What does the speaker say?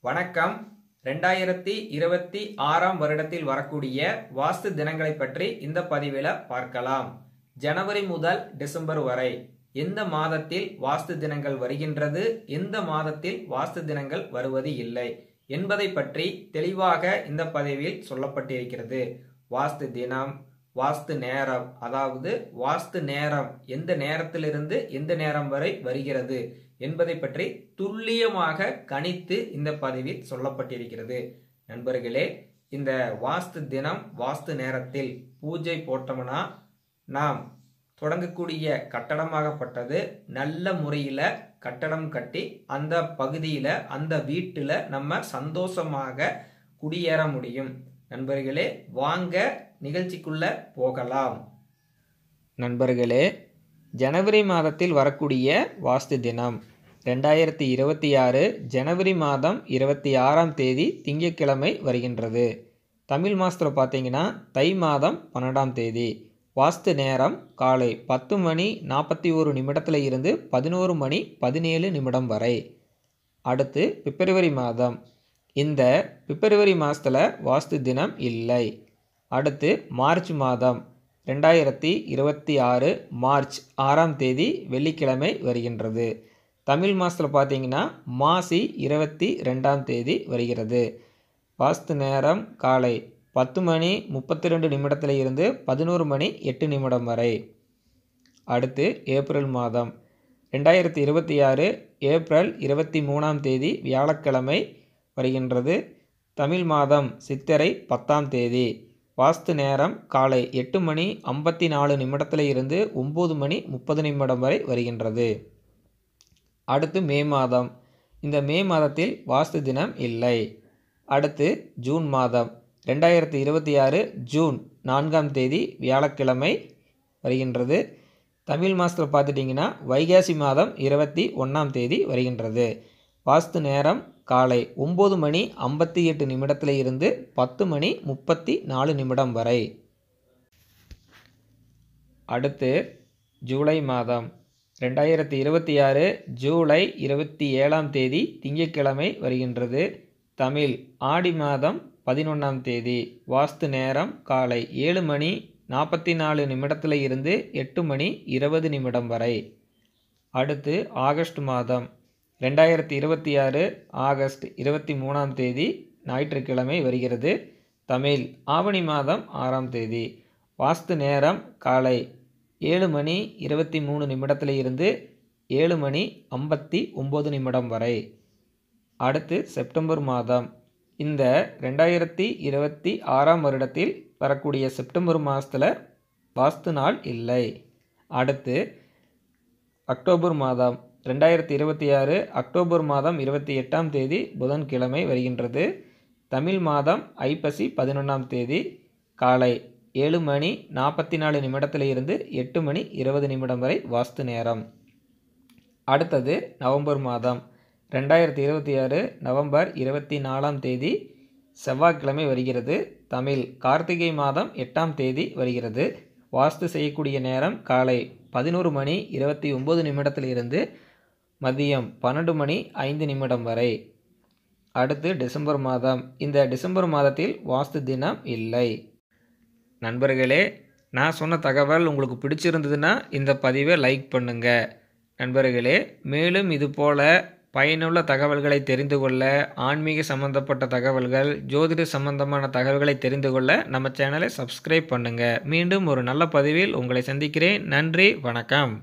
வணக்கம். 2026 வருடத்தில் வரக்கூடிய வாஸ்து தினங்களை பற்றி இந்த பதிவில் பார்க்கலாம். ஜனவரி முதல் டிசம்பர் வரை எந்த மாதத்தில் வாஸ்து தினங்கள் வருகின்றது, எந்த மாதத்தில் வாஸ்து தினங்கள் வருவது இல்லை என்பதை பற்றி தெளிவாக இந்த பதிவில் சொல்லப்பட்டிருக்கிறது. வாஸ்து தினம், வாஸ்து நேரம், அதாவது வாஸ்து நேரம் எந்த நேரத்திலிருந்து எந்த நேரம் வரை வருகிறது என்பதை பற்றி துல்லியமாக கணித்து இந்த பதிவில் சொல்லப்பட்டிருக்கிறது. நண்பர்களே, இந்த வாஸ்து தினம் வாஸ்து நேரத்தில் பூஜை போட்டோம்னா நாம் தொடங்கக்கூடிய கட்டடமாகப்பட்டது நல்ல முறையில் கட்டடம் கட்டி அந்த பகுதியில் அந்த வீட்டில் நம்ம சந்தோஷமாக குடியேற முடியும். நண்பர்களே, வாங்க நிகழ்ச்சிக்குள்ள போகலாம். நண்பர்களே, ஜனவரி மாதத்தில் வரக்கூடிய வாஸ்து தினம் 2026 ஜனவரி மாதம் 26ஆம் தேதி திங்கட்கிழமை வருகின்றது. தமிழ் மாதத்தில் பார்த்தீங்கன்னா தை மாதம் 12ஆம் தேதி. வாஸ்து நேரம் காலை 10 மணி 41 நிமிடத்தில் இருந்து 11 மணி 17 நிமிடம் வரை. அடுத்து பிப்ரவரி மாதம். இந்த பிப்ரவரி மாதத்தில் வாஸ்து தினம் இல்லை. அடுத்து மார்ச் மாதம் 2026 மார்ச் 6ஆம் தேதி வெள்ளிக்கிழமை வருகின்றது. தமிழ் மாதத்தில் பார்த்தீங்கன்னா மாசி 22ஆம் தேதி வருகிறது. வாஸ்து நேரம் காலை 10 மணி 32 நிமிடத்தில் இருந்து 11 மணி 8 நிமிடம் வரை. அடுத்து ஏப்ரல் மாதம் 2026 ஏப்ரல் 23ஆம் தேதி வியாழக்கிழமை வருகின்றது. தமிழ் மாதம் சித்திரை 10ஆம் தேதி. வாஸ்து நேரம் காலை 8 மணி 54 நிமிடத்தில் இருந்து 9 மணி 30 நிமிடம் வரை வருகின்றது. அடுத்து மே மாதம். இந்த மே மாதத்தில் வாஸ்து தினம் இல்லை. அடுத்து ஜூன் மாதம் 2026 ஜூன் 4ஆம் தேதி வியாழக்கிழமை வருகின்றது. தமிழ் மாதத்தில் பார்த்துட்டிங்கன்னா வைகாசி மாதம் 21ஆம் தேதி வருகின்றது. வாஸ்து நேரம் காலை 9 மணி 58 நிமிடத்தில் இருந்து 10 மணி 34 நிமிடம் வரை. அடுத்து ஜூலை மாதம் 2026 ஜூலை 27ஆம் தேதி திங்கட்கிழமை வருகின்றது. தமிழ் ஆடி மாதம் 11ஆம் தேதி. வாஸ்து நேரம் காலை 7 மணி 44 நிமிடத்தில் இருந்து 8 மணி 20 நிமிடம் வரை. அடுத்து ஆகஸ்ட் மாதம் 2026 ஆகஸ்ட் 23ஆம் தேதி ஞாயிற்றுக்கிழமை வருகிறது. தமிழ் ஆவணி மாதம் 6ஆம் தேதி. வாஸ்து நேரம் காலை 7 மணி 23 நிமிடத்தில் இருந்து 7 மணி 59 நிமிடம் வரை. அடுத்து செப்டம்பர் மாதம். இந்த 2026 வருடத்தில் வரக்கூடிய செப்டம்பர் மாதத்தில் வாஸ்து நாள் இல்லை. அடுத்து அக்டோபர் மாதம் 2026 அக்டோபர் மாதம் 28ஆம் தேதி புதன்கிழமை வருகின்றது. தமிழ் மாதம் ஐப்பசி 11ஆம் தேதி காலை 7 மணி 44 நிமிடத்தில் இருந்து 8 மணி 20 நிமிடம் வரை வாஸ்து நேரம். அடுத்தது நவம்பர் மாதம் 2026 நவம்பர் 24ஆம் தேதி செவ்வாய்க்கிழமை வருகிறது. தமிழ் கார்த்திகை மாதம் 8ஆம் தேதி வருகிறது. வாஸ்து செய்யக்கூடிய நேரம் காலை 11 மணி 29 நிமிடத்தில் இருந்து மதியம் 12 மணி 5 நிமிடம் வரை. அடுத்து டிசம்பர் மாதம். இந்த டிசம்பர் மாதத்தில் வாஸ்து தினம் இல்லை. நண்பர்களே, நான் சொன்ன தகவல் உங்களுக்கு பிடிச்சிருந்ததுன்னா இந்த பதிவை லைக் பண்ணுங்கள். நண்பர்களே, மேலும் இதுபோல் பயனுள்ள தகவல்களை தெரிந்து கொள்ள, ஆன்மீக சம்பந்தப்பட்ட தகவல்கள், ஜோதிட சம்பந்தமான தகவல்களை தெரிந்து கொள்ள நம்ம சேனலை சப்ஸ்கிரைப் பண்ணுங்கள். மீண்டும் ஒரு நல்ல பதிவில் உங்களை சந்திக்கிறேன். நன்றி, வணக்கம்.